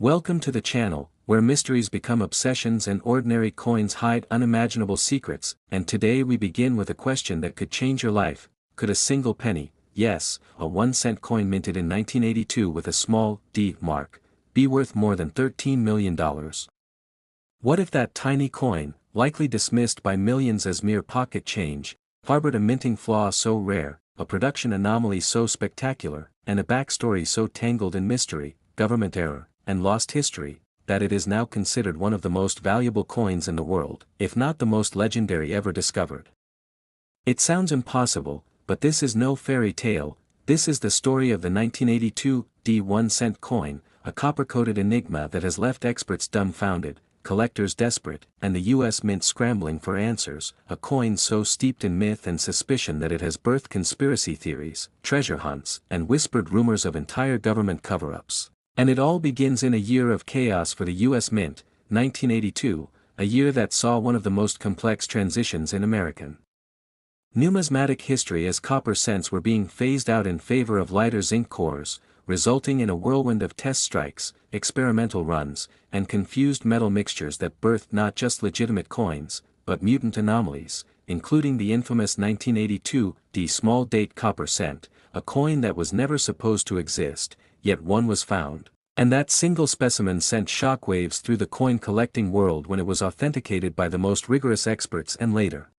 Welcome to the channel, where mysteries become obsessions and ordinary coins hide unimaginable secrets, and today we begin with a question that could change your life. Could a single penny, yes, a 1-cent coin minted in 1982 with a small D mark, be worth more than $13 million? What if that tiny coin, likely dismissed by millions as mere pocket change, harbored a minting flaw so rare, a production anomaly so spectacular, and a backstory so tangled in mystery, government error, and lost history, that it is now considered one of the most valuable coins in the world, if not the most legendary ever discovered? It sounds impossible, but this is no fairy tale. This is the story of the 1982 D 1-cent coin, a copper-coated enigma that has left experts dumbfounded, collectors desperate, and the U.S. Mint scrambling for answers. A coin so steeped in myth and suspicion that it has birthed conspiracy theories, treasure hunts, and whispered rumors of entire government cover-ups. And it all begins in a year of chaos for the U.S. Mint, 1982, a year that saw one of the most complex transitions in American numismatic history, as copper cents were being phased out in favor of lighter zinc cores, resulting in a whirlwind of test strikes, experimental runs, and confused metal mixtures that birthed not just legitimate coins, but mutant anomalies, including the infamous 1982 D small date copper cent, a coin that was never supposed to exist, yet one was found. And that single specimen sent shockwaves through the coin collecting world when it was authenticated by the most rigorous experts and later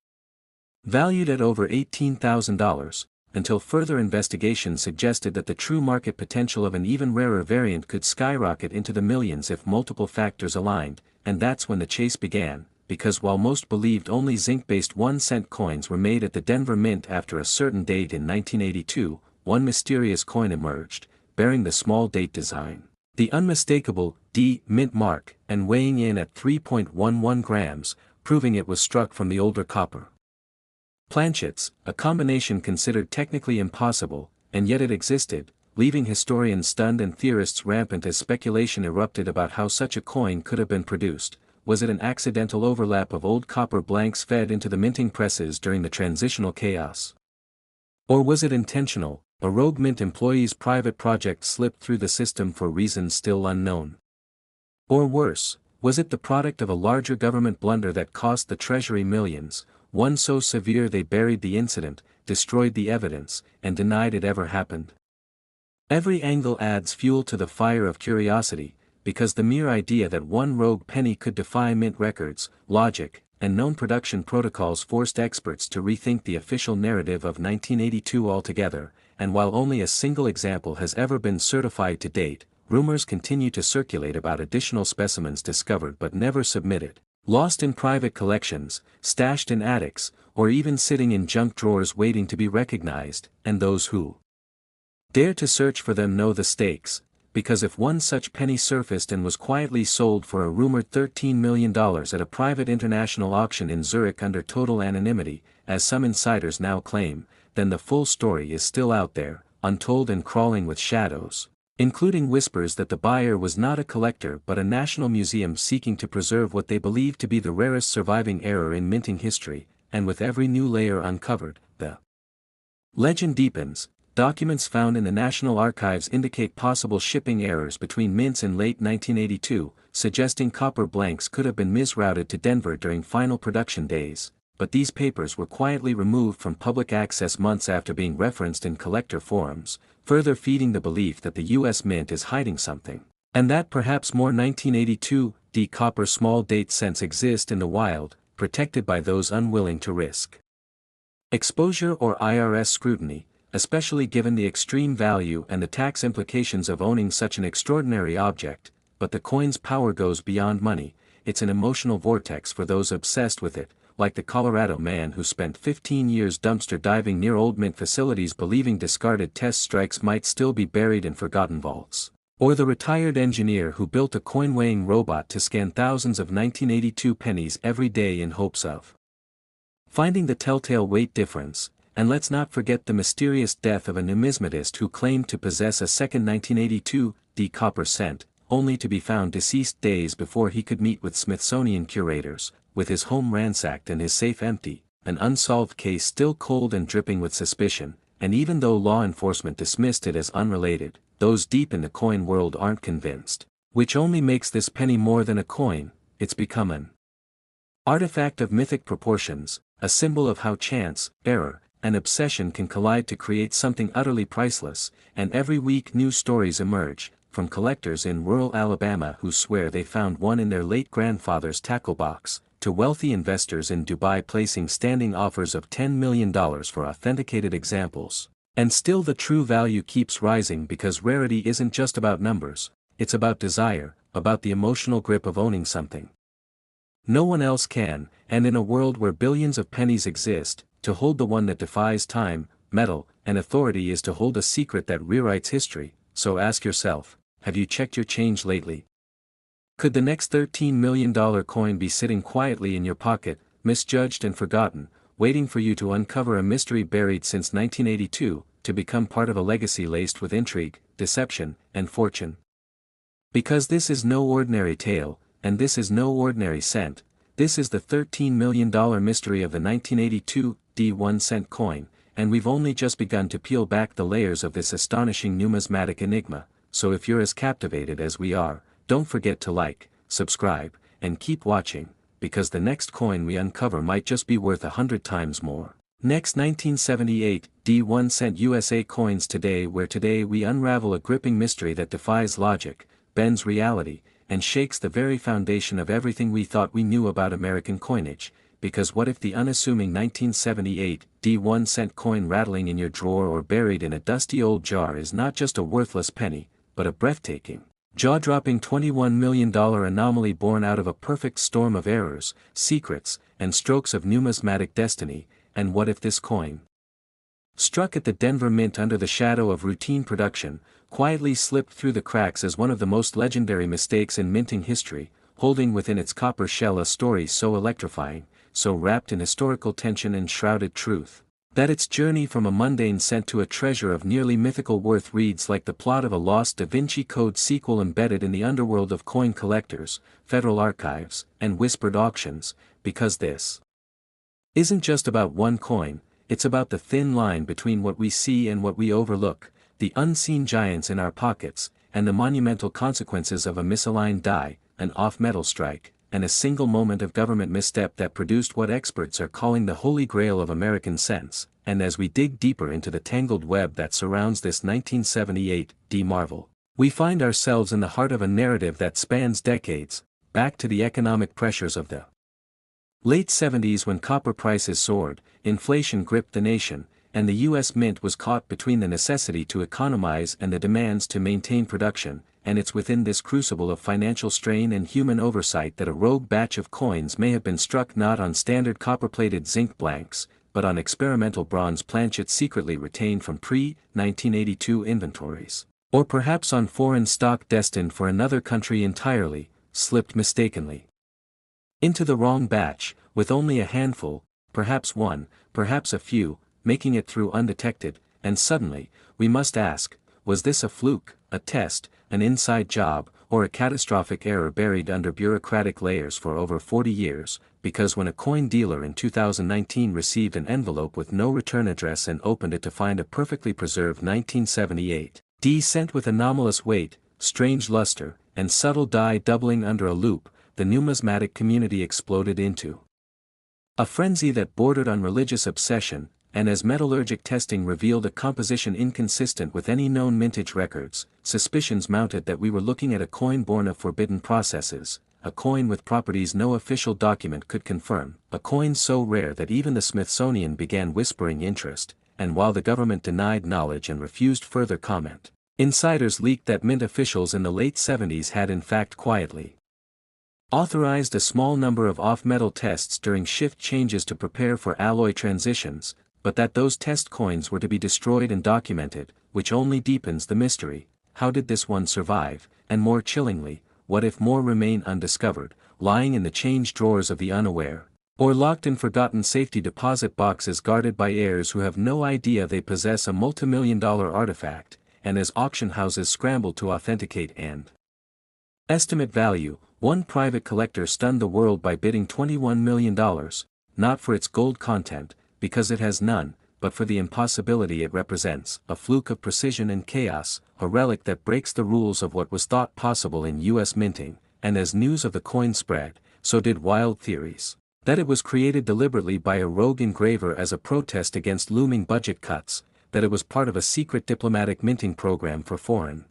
valued at over $18,000, until further investigation suggested that the true market potential of an even rarer variant could skyrocket into the millions if multiple factors aligned. And that's when the chase began, because while most believed only zinc-based 1-cent coins were made at the Denver Mint after a certain date in 1982, one mysterious coin emerged, bearing the small date design, the unmistakable D Mint mark, and weighing in at 3.11 grams, proving it was struck from the older copper planchets, a combination considered technically impossible, and yet it existed, leaving historians stunned and theorists rampant as speculation erupted about how such a coin could have been produced. Was it an accidental overlap of old copper blanks fed into the minting presses during the transitional chaos? Or was it intentional, a rogue mint employee's private project slipped through the system for reasons still unknown? Or worse, was it the product of a larger government blunder that cost the Treasury millions, one so severe they buried the incident, destroyed the evidence, and denied it ever happened? Every angle adds fuel to the fire of curiosity, because the mere idea that one rogue penny could defy mint records, logic, and known production protocols forced experts to rethink the official narrative of 1982 altogether. And while only a single example has ever been certified to date, rumors continue to circulate about additional specimens discovered but never submitted, lost in private collections, stashed in attics, or even sitting in junk drawers waiting to be recognized. And those who dare to search for them know the stakes, because if one such penny surfaced and was quietly sold for a rumored $13 million at a private international auction in Zurich under total anonymity, as some insiders now claim, then the full story is still out there, untold and crawling with shadows, including whispers that the buyer was not a collector but a national museum seeking to preserve what they believe to be the rarest surviving error in minting history. And with every new layer uncovered, the legend deepens. Documents found in the National Archives indicate possible shipping errors between mints in late 1982, suggesting copper blanks could have been misrouted to Denver during final production days. But these papers were quietly removed from public access months after being referenced in collector forums, further feeding the belief that the U.S. Mint is hiding something, and that perhaps more 1982 D copper small date cents exist in the wild, protected by those unwilling to risk exposure or IRS scrutiny, especially given the extreme value and the tax implications of owning such an extraordinary object. But the coin's power goes beyond money. It's an emotional vortex for those obsessed with it, like the Colorado man who spent 15 years dumpster diving near old mint facilities believing discarded test strikes might still be buried in forgotten vaults. Or the retired engineer who built a coin-weighing robot to scan thousands of 1982 pennies every day in hopes of finding the telltale weight difference. And let's not forget the mysterious death of a numismatist who claimed to possess a second 1982 D copper cent, only to be found deceased days before he could meet with Smithsonian curators, with his home ransacked and his safe empty, an unsolved case still cold and dripping with suspicion. And even though law enforcement dismissed it as unrelated, those deep in the coin world aren't convinced. Which only makes this penny more than a coin, it's become an artifact of mythic proportions, a symbol of how chance, error, and obsession can collide to create something utterly priceless, and every week new stories emerge, from collectors in rural Alabama who swear they found one in their late grandfather's tackle box, to wealthy investors in Dubai placing standing offers of $10 million for authenticated examples. And still the true value keeps rising because rarity isn't just about numbers, it's about desire, about the emotional grip of owning something no one else can, and in a world where billions of pennies exist, to hold the one that defies time, metal, and authority is to hold a secret that rewrites history. So ask yourself, have you checked your change lately? Could the next $13 million coin be sitting quietly in your pocket, misjudged and forgotten, waiting for you to uncover a mystery buried since 1982, to become part of a legacy laced with intrigue, deception, and fortune? Because this is no ordinary tale, and this is no ordinary cent, this is the $13 million mystery of the 1982 D1 cent coin, and we've only just begun to peel back the layers of this astonishing numismatic enigma. So if you're as captivated as we are, don't forget to like, subscribe, and keep watching, because the next coin we uncover might just be worth 100 times more. Next, 1978 D1 cent USA coins today, where today we unravel a gripping mystery that defies logic, bends reality, and shakes the very foundation of everything we thought we knew about American coinage. Because what if the unassuming 1978 D1 cent coin rattling in your drawer or buried in a dusty old jar is not just a worthless penny, but a breathtaking, jaw-dropping $21 million anomaly born out of a perfect storm of errors, secrets, and strokes of numismatic destiny? And what if this coin, struck at the Denver Mint under the shadow of routine production, quietly slipped through the cracks as one of the most legendary mistakes in minting history, holding within its copper shell a story so electrifying, so wrapped in historical tension and shrouded truth, that its journey from a mundane cent to a treasure of nearly mythical worth reads like the plot of a lost Da Vinci Code sequel embedded in the underworld of coin collectors, federal archives, and whispered auctions? Because this isn't just about one coin, it's about the thin line between what we see and what we overlook, the unseen giants in our pockets, and the monumental consequences of a misaligned die, an off-metal strike, and a single moment of government misstep that produced what experts are calling the holy grail of American cents. And as we dig deeper into the tangled web that surrounds this 1978 D marvel, we find ourselves in the heart of a narrative that spans decades, back to the economic pressures of the late 70s when copper prices soared, inflation gripped the nation, and the U.S. Mint was caught between the necessity to economize and the demands to maintain production. And it's within this crucible of financial strain and human oversight that a rogue batch of coins may have been struck not on standard copper-plated zinc blanks, but on experimental bronze planchets secretly retained from pre-1982 inventories. Or perhaps on foreign stock destined for another country entirely, slipped mistakenly into the wrong batch, with only a handful, perhaps one, perhaps a few, making it through undetected. And suddenly, we must ask, was this a fluke, a test, an inside job, or a catastrophic error buried under bureaucratic layers for over 40 years? Because when a coin dealer in 2019 received an envelope with no return address and opened it to find a perfectly preserved 1978 D cent with anomalous weight, strange luster, and subtle die doubling under a loop, the numismatic community exploded into a frenzy that bordered on religious obsession. And as metallurgic testing revealed a composition inconsistent with any known mintage records, suspicions mounted that we were looking at a coin born of forbidden processes, a coin with properties no official document could confirm, a coin so rare that even the Smithsonian began whispering interest. And while the government denied knowledge and refused further comment, insiders leaked that mint officials in the late 70s had in fact quietly authorized a small number of off-metal tests during shift changes to prepare for alloy transitions, but that those test coins were to be destroyed and documented, which only deepens the mystery. How did this one survive? And more chillingly, what if more remain undiscovered, lying in the change drawers of the unaware, or locked in forgotten safety deposit boxes guarded by heirs who have no idea they possess a multimillion-dollar artifact? And as auction houses scramble to authenticate and estimate value, one private collector stunned the world by bidding $21 million, not for its gold content, because it has none, but for the impossibility it represents, a fluke of precision and chaos, a relic that breaks the rules of what was thought possible in U.S. minting, and as news of the coin spread, so did wild theories. That it was created deliberately by a rogue engraver as a protest against looming budget cuts, that it was part of a secret diplomatic minting program for foreign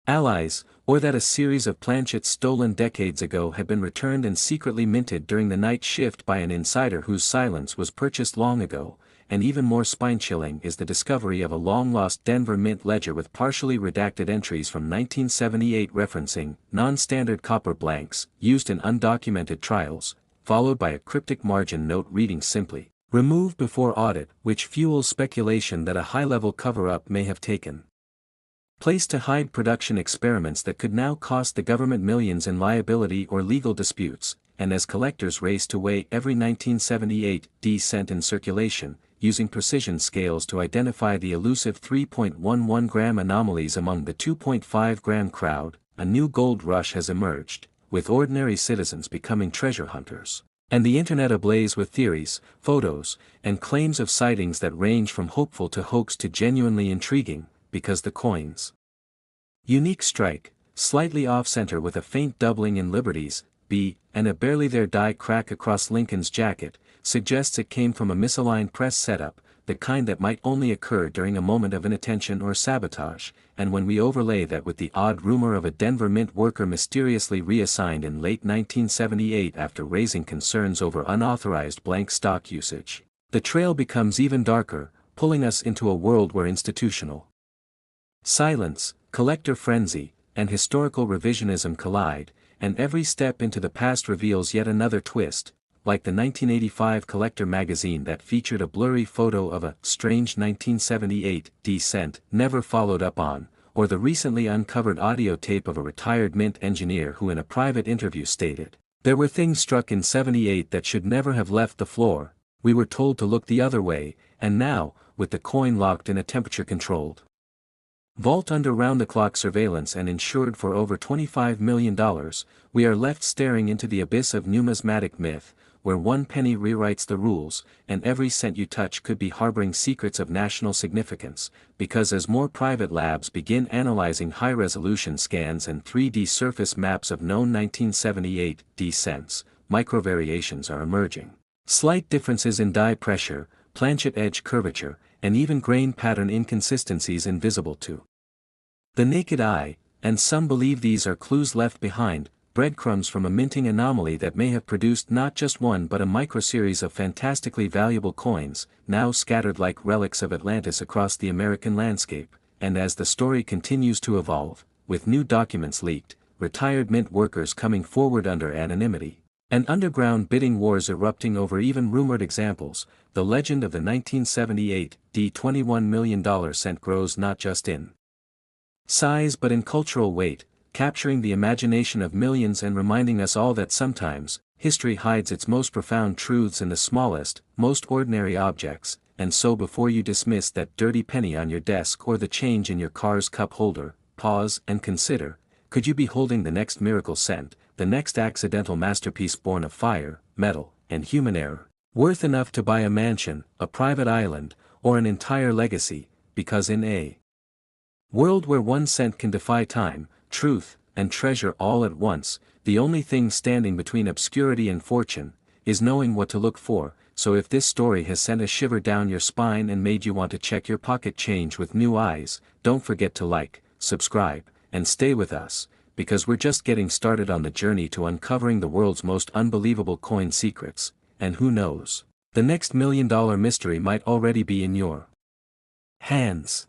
allies, or that a series of planchets stolen decades ago had been returned and secretly minted during the night shift by an insider whose silence was purchased long ago, and even more spine-chilling is the discovery of a long-lost Denver Mint ledger with partially redacted entries from 1978 referencing non-standard copper blanks used in undocumented trials, followed by a cryptic margin note reading simply, "Remove before audit," which fuels speculation that a high-level cover-up may have taken place to hide production experiments that could now cost the government millions in liability or legal disputes, and as collectors race to weigh every 1978 cent in circulation, using precision scales to identify the elusive 3.11 gram anomalies among the 2.5 gram crowd, a new gold rush has emerged, with ordinary citizens becoming treasure hunters, and the internet ablaze with theories, photos, and claims of sightings that range from hopeful to hoax to genuinely intriguing, because the coin's unique strike, slightly off-center with a faint doubling in Liberty's, and a barely there die crack across Lincoln's jacket, suggests it came from a misaligned press setup, the kind that might only occur during a moment of inattention or sabotage, and when we overlay that with the odd rumor of a Denver Mint worker mysteriously reassigned in late 1978 after raising concerns over unauthorized blank stock usage, the trail becomes even darker, pulling us into a world where institutional silence, collector frenzy, and historical revisionism collide, and every step into the past reveals yet another twist, like the 1985 Collector magazine that featured a blurry photo of a strange 1978 cent never followed up on, or the recently uncovered audio tape of a retired Mint engineer who in a private interview stated, "There were things struck in '78 that should never have left the floor, we were told to look the other way, and now, with the coin locked in a temperature-controlled vault under round-the-clock surveillance and insured for over $25 million, we are left staring into the abyss of numismatic myth, where one penny rewrites the rules, and every cent you touch could be harboring secrets of national significance, because as more private labs begin analyzing high-resolution scans and 3D surface maps of known 1978 cents, microvariations are emerging. Slight differences in die pressure, planchet edge curvature, and even grain pattern inconsistencies invisible to the naked eye, and some believe these are clues left behind, breadcrumbs from a minting anomaly that may have produced not just one but a microseries of fantastically valuable coins, now scattered like relics of Atlantis across the American landscape, and as the story continues to evolve, with new documents leaked, retired mint workers coming forward under anonymity, and underground bidding wars erupting over even rumored examples, the legend of the 1978 $21 million cent grows not just in size but in cultural weight, capturing the imagination of millions and reminding us all that sometimes, history hides its most profound truths in the smallest, most ordinary objects, and so before you dismiss that dirty penny on your desk or the change in your car's cup holder, pause and consider, could you be holding the next miracle cent, the next accidental masterpiece born of fire, metal, and human error, worth enough to buy a mansion, a private island, or an entire legacy, because in a world where 1 cent can defy time, truth, and treasure all at once, the only thing standing between obscurity and fortune, is knowing what to look for. So if this story has sent a shiver down your spine and made you want to check your pocket change with new eyes, don't forget to like, subscribe, and stay with us, because we're just getting started on the journey to uncovering the world's most unbelievable coin secrets, and who knows, the next $1 million mystery might already be in your hands.